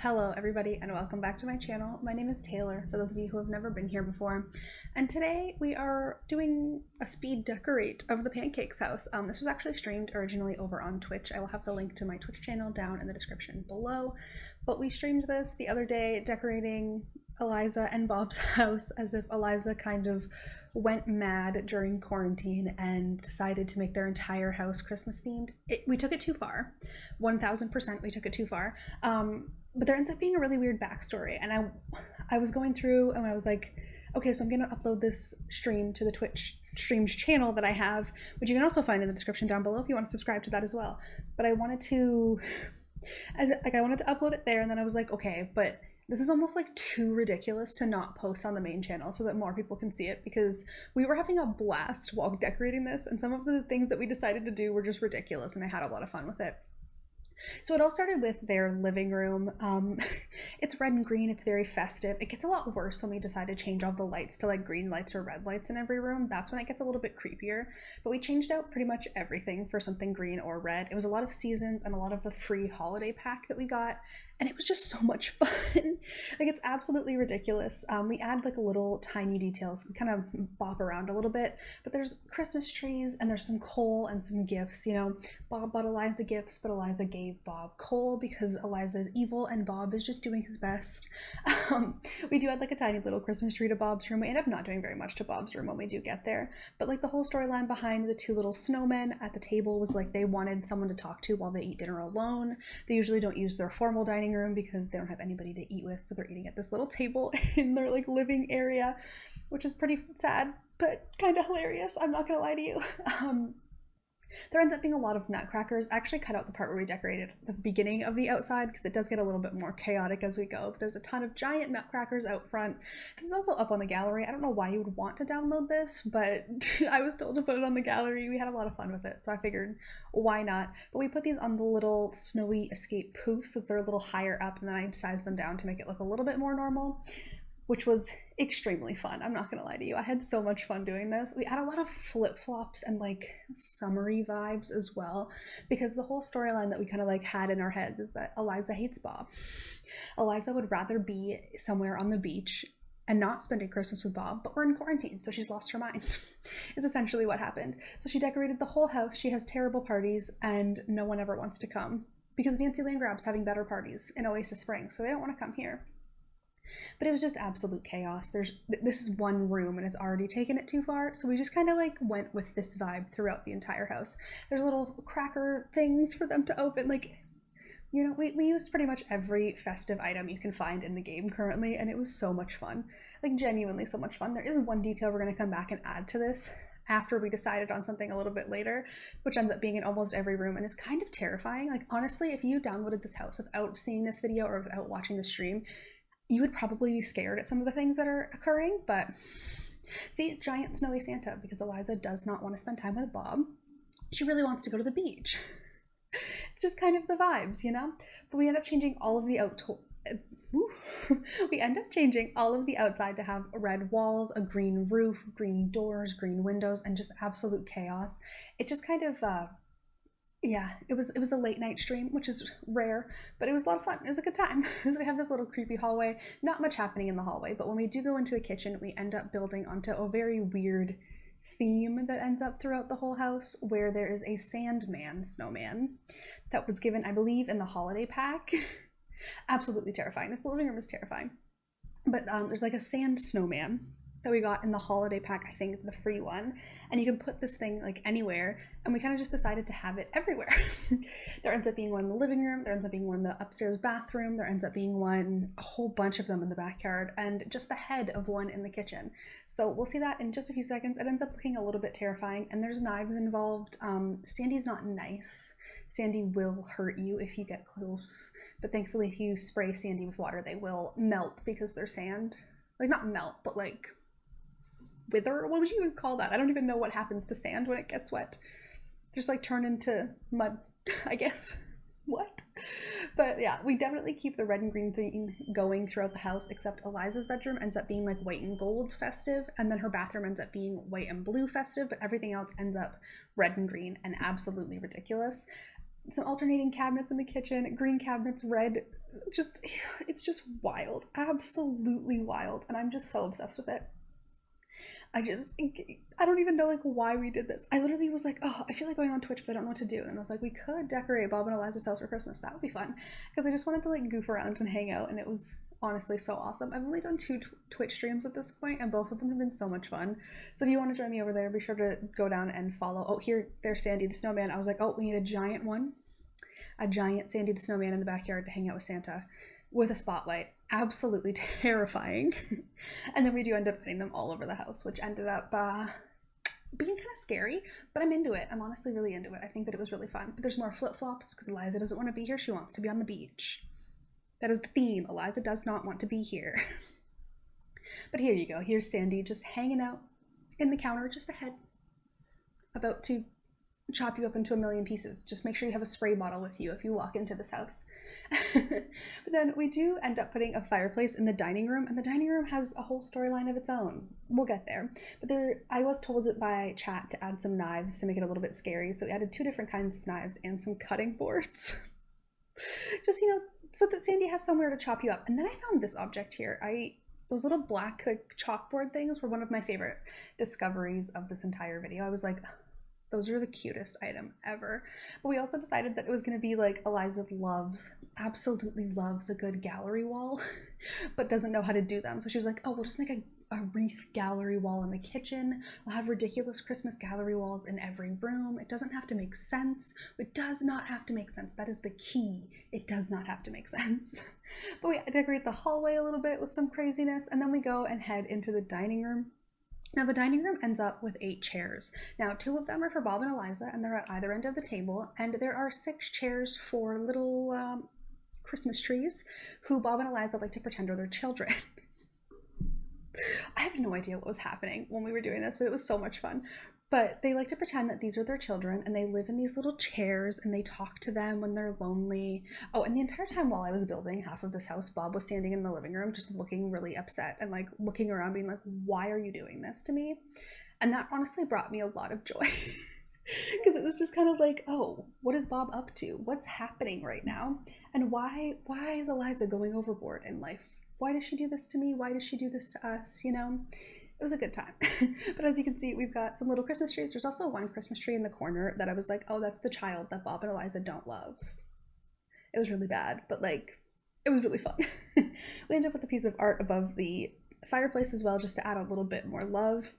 Hello everybody and welcome back to my channel. My name is Taylor, for those of you who have never been here before. And today we are doing a speed decorate of the Pancakes house. This was actually streamed originally over on Twitch. I will have the link to my Twitch channel down in the description below. But we streamed this the other day decorating Eliza and Bob's house as if Eliza kind of went mad during quarantine and decided to make their entire house Christmas themed. We took it too far. 1000% we took it too far. But there ends up being a really weird backstory, and I was going through and I was like, okay, so I'm gonna upload this stream to the Twitch streams channel that I have, which you can also find in the description down below if you want to subscribe to that as well. But I wanted to upload it there, and then I was like, okay, but this is almost like too ridiculous to not post on the main channel so that more people can see it, because we were having a blast while decorating this, and some of the things that we decided to do were just ridiculous, and I had a lot of fun with it. So it all started with their living room. It's red and green, it's very festive. It gets a lot worse when we decide to change all the lights to like green lights or red lights in every room. That's when it gets a little bit creepier. But we changed out pretty much everything for something green or red. It was a lot of seasons and a lot of the free holiday pack that we got. And it was just so much fun. Like, it's absolutely ridiculous. We add like little tiny details. We kind of bop around a little bit, but there's Christmas trees and there's some coal and some gifts. You know, Bob bought Eliza gifts, but Eliza gave Bob coal because Eliza is evil and Bob is just doing his best. We do add like a tiny little Christmas tree to Bob's room. We end up not doing very much to Bob's room when we do get there, but like the whole storyline behind the two little snowmen at the table was like they wanted someone to talk to while they eat dinner alone. They usually don't use their formal dining room because they don't have anybody to eat with, so they're eating at this little table in their like living area, which is pretty sad but kind of hilarious, I'm not gonna lie to you. There ends up being a lot of nutcrackers. I actually cut out the part where we decorated the beginning of the outside because it does get a little bit more chaotic as we go, but there's a ton of giant nutcrackers out front. This is also up on the gallery. I don't know why you would want to download this, but I was told to put it on the gallery. We had a lot of fun with it, so I figured why not. But we put these on the little snowy escape poofs, so they're a little higher up, and then I sized them down to make it look a little bit more normal, which was extremely fun. I'm not gonna lie to you. I had so much fun doing this. We had a lot of flip-flops and like summery vibes as well, because the whole storyline that we kind of like had in our heads is that Eliza hates Bob. Eliza would rather be somewhere on the beach and not spending Christmas with Bob, but we're in quarantine, so she's lost her mind. It's essentially what happened. So she decorated the whole house. She has terrible parties and no one ever wants to come because Nancy Landgrab's having better parties in Oasis Springs, so they don't want to come here. But it was just absolute chaos. This is one room and it's already taken it too far, so we just kind of like went with this vibe throughout the entire house. There's little cracker things for them to open, like, you know, we used pretty much every festive item you can find in the game currently, and it was so much fun, like genuinely so much fun. There is one detail we're going to come back and add to this after we decided on something a little bit later, which ends up being in almost every room and is kind of terrifying. Like, honestly, if you downloaded this house without seeing this video or without watching the stream, you would probably be scared at some of the things that are occurring. But see, giant snowy Santa, because Eliza does not want to spend time with Bob. She really wants to go to the beach. It's just kind of the vibes, you know? But we end up changing all of the outside to have red walls, a green roof, green doors, green windows, and just absolute chaos. It just kind of yeah, it was a late night stream, which is rare, but it was a lot of fun. It was a good time. So we have this little creepy hallway, not much happening in the hallway, but when we do go into the kitchen, we end up building onto a very weird theme that ends up throughout the whole house, where there is a Sandman snowman that was given, I believe, in the holiday pack. Absolutely terrifying. This living room is terrifying. But there's like a sand snowman that we got in the holiday pack, I think the free one, and you can put this thing like anywhere, and we kind of just decided to have it everywhere. There ends up being one in the living room, there ends up being one in the upstairs bathroom, there ends up being one, a whole bunch of them in the backyard, and just the head of one in the kitchen. So we'll see that in just a few seconds. It ends up looking a little bit terrifying, and there's knives involved. Sandy's not nice. Sandy will hurt you if you get close, but thankfully if you spray Sandy with water, they will melt because they're sand. Like, not melt, but like wither? What would you even call that? I don't even know what happens to sand when it gets wet. Just like turn into mud, I guess. What? But yeah, we definitely keep the red and green theme going throughout the house, except Eliza's bedroom ends up being like white and gold festive, and then her bathroom ends up being white and blue festive, but everything else ends up red and green and absolutely ridiculous. some alternating cabinets in the kitchen, green cabinets, red. Just, it's just wild, absolutely wild, and I'm just so obsessed with it. I don't even know like why we did this. I literally was like, oh, I feel like going on Twitch, but I don't know what to do. And I was like, we could decorate Bob and Eliza's house for Christmas. That would be fun. Because I just wanted to like goof around and hang out, and it was honestly so awesome. I've only done two Twitch streams at this point, and both of them have been so much fun. So if you want to join me over there, be sure to go down and follow. Oh, there's Sandy the Snowman. I was like, oh, we need a giant one. A giant Sandy the Snowman in the backyard to hang out with Santa with a spotlight. Absolutely terrifying. And then we do end up putting them all over the house, which ended up being kind of scary, but I'm into it. I'm honestly really into it. I think that it was really fun. But there's more flip-flops because Eliza doesn't want to be here. She wants to be on the beach. That is the theme. Eliza does not want to be here. But here you go. Here's Sandy just hanging out in the counter just ahead, about to chop you up into a million pieces. Just make sure you have a spray bottle with you if you walk into this house. But then we do end up putting a fireplace in the dining room, and the dining room has a whole storyline of its own. We'll get there. But I was told by chat to add some knives to make it a little bit scary, so we added 2 different kinds of knives and some cutting boards. Just, so that Sandy has somewhere to chop you up. And then I found this object here. Those little black like chalkboard things were one of my favorite discoveries of this entire video. I was like, those are the cutest item ever. But we also decided that it was going to be like Eliza absolutely loves a good gallery wall, but doesn't know how to do them. So she was like, oh, we'll just make a wreath gallery wall in the kitchen. We'll have ridiculous Christmas gallery walls in every room. It doesn't have to make sense. It does not have to make sense. That is the key. It does not have to make sense. But we decorate the hallway a little bit with some craziness, and then we go and head into the dining room. Now the dining room ends up with 8 chairs. Now 2 of them are for Bob and Eliza, and they're at either end of the table, and there are 6 chairs for little Christmas trees who Bob and Eliza like to pretend are their children. I have no idea what was happening when we were doing this, but it was so much fun. But they like to pretend that these are their children, and they live in these little chairs, and they talk to them when they're lonely. Oh, and the entire time while I was building half of this house, Bob was standing in the living room just looking really upset and like looking around being like, why are you doing this to me? And that honestly brought me a lot of joy. Because it was just kind of like, oh, what is Bob up to? What's happening right now? And why is Eliza going overboard in life? Why does she do this to me? Why does she do this to us? It was a good time. But as you can see, we've got some little Christmas trees. There's also one Christmas tree in the corner that I was like, oh, that's the child that Bob and Eliza don't love. It was really bad, but like, it was really fun. We ended up with a piece of art above the fireplace as well, just to add a little bit more love,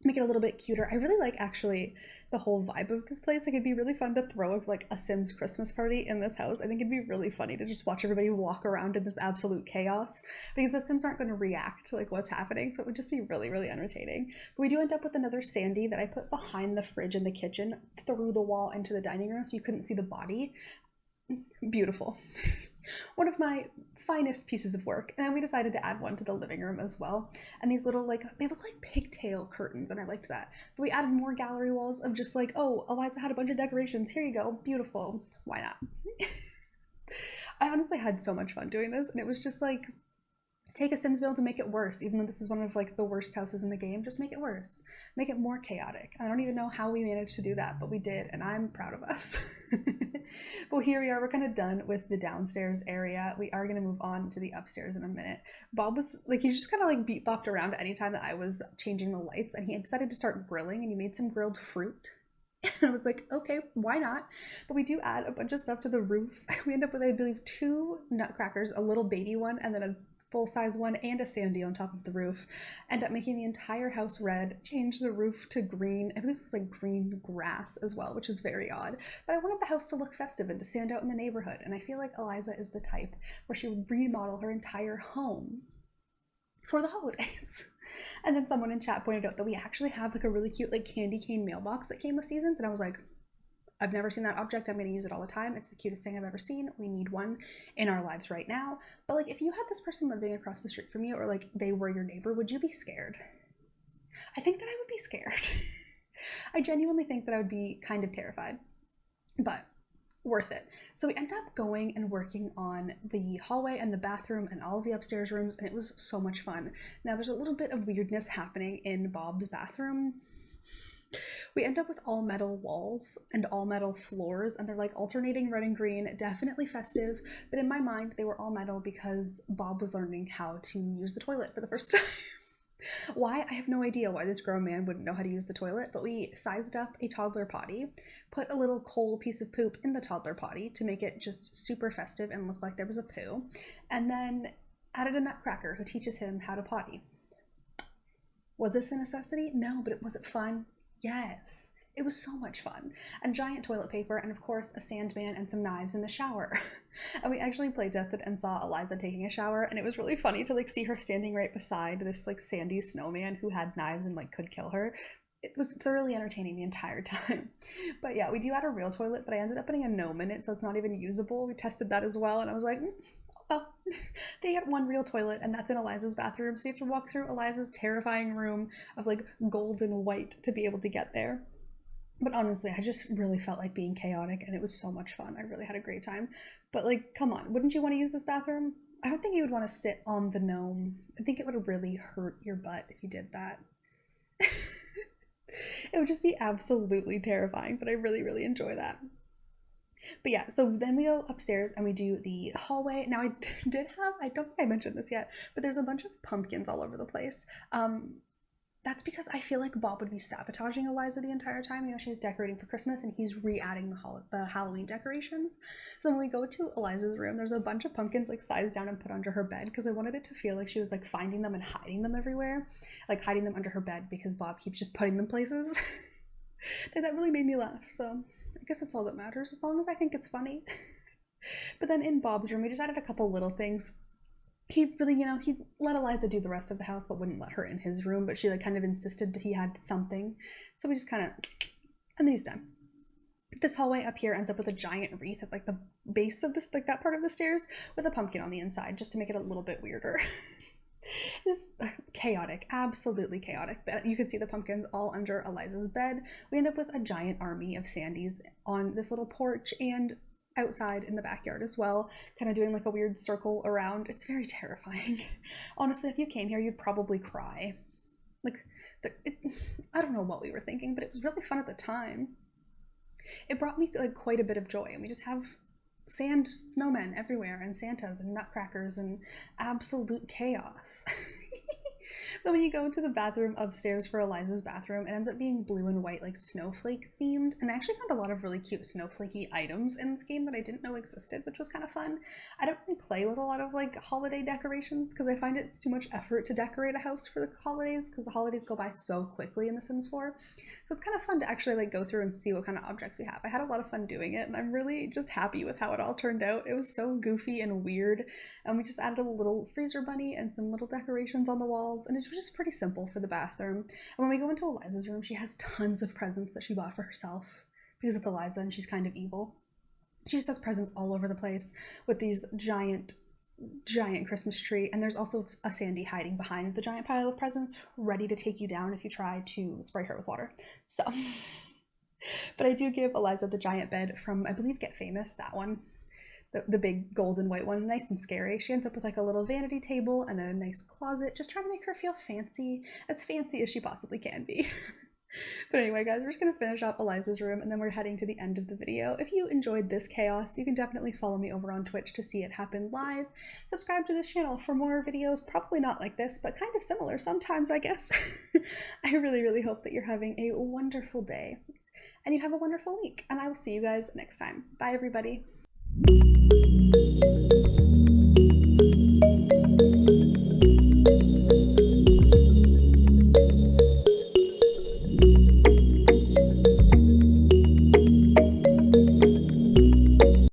make it a little bit cuter. I really like actually the whole vibe of this place. Like, it'd be really fun to throw like a Sims Christmas party in this house. I think it'd be really funny to just watch everybody walk around in this absolute chaos, because the Sims aren't going to react to like what's happening, so it would just be really, really entertaining. But we do end up with another Sandy that I put behind the fridge in the kitchen through the wall into the dining room so you couldn't see the body. Beautiful. One of my finest pieces of work. And then we decided to add one to the living room as well. And these little, like, they look like pigtail curtains, and I liked that. But we added more gallery walls of just like, oh, Eliza had a bunch of decorations. Here you go. Beautiful. Why not? I honestly had so much fun doing this, and it was just like, take a Sims build and make it worse. Even though this is one of like the worst houses in the game, just make it worse. Make it more chaotic. I don't even know how we managed to do that, but we did, and I'm proud of us. Well, here we are. We're kind of done with the downstairs area. We are going to move on to the upstairs in a minute. Bob was like, he just kind of like beat-bopped around anytime that I was changing the lights, and he decided to start grilling, and he made some grilled fruit. And I was like, okay, why not? But we do add a bunch of stuff to the roof. We end up with, I believe, 2 nutcrackers, a little baby one, and then a full-size one, and a Sandy on top of the roof. End up making the entire house red, change the roof to green. I believe it was like green grass as well, which is very odd. But I wanted the house to look festive and to stand out in the neighborhood, and I feel like Eliza is the type where she would remodel her entire home for the holidays. And then someone in chat pointed out that we actually have like a really cute like candy cane mailbox that came with seasons, and I was like, I've never seen that object. I'm going to use it all the time. It's the cutest thing I've ever seen. We need one in our lives right now. But like, if you had this person living across the street from you, or like they were your neighbor, would you be scared? I think that I would be scared. I genuinely think that I would be kind of terrified, but worth it. So we end up going and working on the hallway and the bathroom and all of the upstairs rooms, and it was so much fun. Now there's a little bit of weirdness happening in Bob's bathroom. We end up with all metal walls and all metal floors, and they're like alternating red and green, definitely festive. But in my mind, they were all metal because Bob was learning how to use the toilet for the first time. Why? I have no idea why this grown man wouldn't know how to use the toilet, but we sized up a toddler potty, put a little coal piece of poop in the toddler potty to make it just super festive and look like there was a poo, and then added a nutcracker who teaches him how to potty. Was this a necessity? No, but was it fun? Yes. It was so much fun. And giant toilet paper, and of course a sandman and some knives in the shower. And we actually play tested and saw Eliza taking a shower, and it was really funny to like see her standing right beside this like sandy snowman who had knives and like could kill her. It was thoroughly entertaining the entire time. But yeah, we do add a real toilet, but I ended up putting a gnome in it, so it's not even usable. We tested that as well, and I was like, well, they get one real toilet, and that's in Eliza's bathroom, so you have to walk through Eliza's terrifying room of like gold and white to be able to get there. But honestly, I just really felt like being chaotic, and it was so much fun. I really had a great time. But like, come on, wouldn't you want to use this bathroom? I don't think you would want to sit on the gnome. I think it would really hurt your butt if you did that. It would just be absolutely terrifying, but I really, really enjoy that. But yeah, so then we go upstairs and we do the hallway. Now I don't think I mentioned this yet, but there's a bunch of pumpkins all over the place. That's because I feel like Bob would be sabotaging Eliza the entire time. You know, she's decorating for Christmas and he's re-adding the Halloween decorations. So when we go to Eliza's room, there's a bunch of pumpkins like sized down and put under her bed because I wanted it to feel like she was like finding them and hiding them everywhere. Like hiding them under her bed because Bob keeps just putting them places. That really made me laugh. So I guess that's all that matters as long as I think it's funny. But then in Bob's room, we just added a couple little things. He really, you know, he let Eliza do the rest of the house, but wouldn't let her in his room, but she like kind of insisted that he had something. So we just kind of, and then he's done. This hallway up here ends up with a giant wreath at like the base of this, like that part of the stairs with a pumpkin on the inside, just to make it a little bit weirder. It's chaotic, absolutely chaotic. But you can see the pumpkins all under Eliza's bed. We end up with a giant army of Sandys on this little porch and outside in the backyard as well, kind of doing like a weird circle around. It's very terrifying. Honestly, if you came here, you'd probably cry. Like, I don't know what we were thinking, but it was really fun at the time. It brought me like quite a bit of joy, and we just have sand snowmen everywhere and Santas and nutcrackers and absolute chaos. But when you go to the bathroom upstairs for Eliza's bathroom, it ends up being blue and white, like snowflake themed. And I actually found a lot of really cute snowflakey items in this game that I didn't know existed, which was kind of fun. I don't really play with a lot of like holiday decorations because I find it's too much effort to decorate a house for the holidays because the holidays go by so quickly in The Sims 4. So it's kind of fun to actually like go through and see what kind of objects we have. I had a lot of fun doing it, and I'm really just happy with how it all turned out. It was so goofy and weird, and we just added a little freezer bunny and some little decorations on the walls, and it was just pretty simple for the bathroom. And when we go into Eliza's room, she has tons of presents that she bought for herself because it's Eliza and she's kind of evil. She just has presents all over the place with these giant Christmas tree, and there's also a Sandy hiding behind the giant pile of presents, ready to take you down if you try to spray her with water. So, but I do give Eliza the giant bed from, I believe, Get Famous, that one. The big gold and white one, nice and scary. She ends up with like a little vanity table and a nice closet, just trying to make her feel fancy as she possibly can be. But anyway, guys, we're just gonna finish up Eliza's room and then we're heading to the end of the video. If you enjoyed this chaos, you can definitely follow me over on Twitch to see it happen live. Subscribe to this channel for more videos, probably not like this, but kind of similar sometimes, I guess. I really, really hope that you're having a wonderful day and you have a wonderful week, and I will see you guys next time. Bye, everybody.